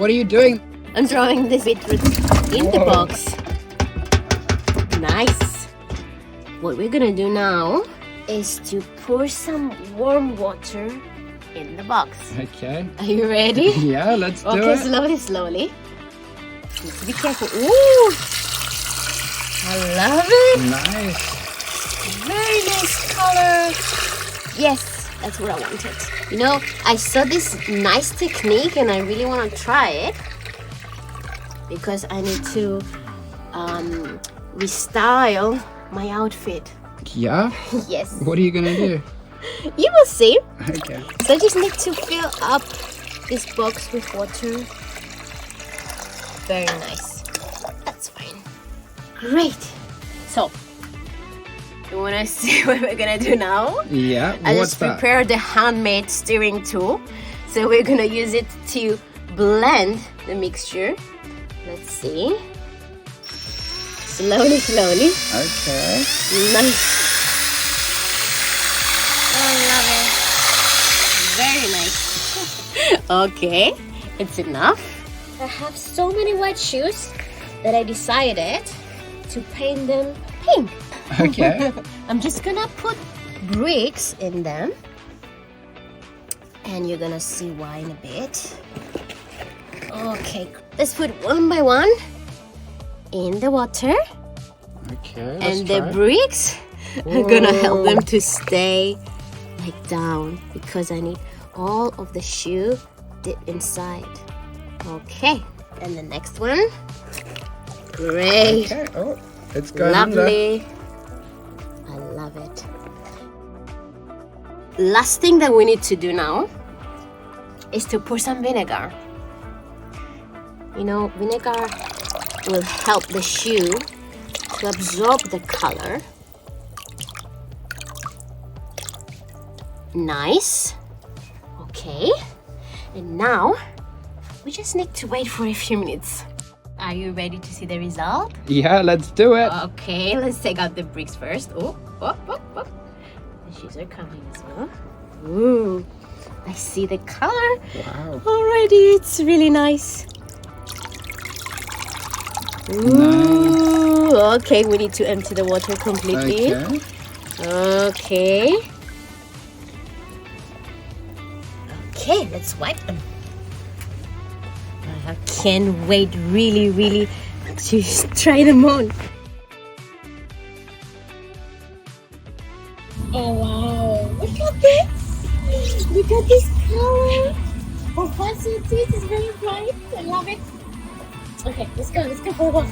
What are you doing? I'm throwing this beetroot in the box. Nice. What we're gonna do now is to pour some warm water in the box. Okay. Are you ready? Yeah, let's do Okay, it. slowly. Need to be careful. Ooh! I love it. Nice. Very nice color. Yes, that's what I wanted. You know, I saw this nice technique and I really want to try it because I need to restyle my outfit. Yeah? Yes. What are you gonna do? You will see. Okay. So I just need to fill up this box with water. Very nice. That's fine. Great. So, you want to see what we're gonna do now? Yeah. I What's just that? prepared the handmade stirring tool. So we're gonna use it to blend the mixture. Let's see. Slowly. Okay. Nice. I love it. Very nice. Okay, it's enough. I have so many white shoes that I decided to paint them pink. Okay. I'm just gonna put bricks in them. And you're gonna see why in a bit. Okay, let's put one by one in the water. Okay. Let's And the try. bricks are gonna help them to stay like down because I need all of the shoe dip inside. Okay, and the next one. Great. Okay. Oh, it's going under. Lovely. I love it. Last thing that we need to do now is to pour some vinegar. You know, vinegar will help the shoe to absorb the color. Nice. Okay. And now we just need to wait for a few minutes. Are you ready to see the result? Yeah, let's do it. Okay, let's take out the bricks first. Oh. The shoes are coming as well. Ooh, I see the color. Wow. Already, it's really nice. Ooh, okay, we need to empty the water completely. Okay. Okay, let's wipe them. I can't wait really to try them on. Oh wow, look at this! Look at this color! Oh, what's it? It's very bright. I love it. Okay, let's go for a walk.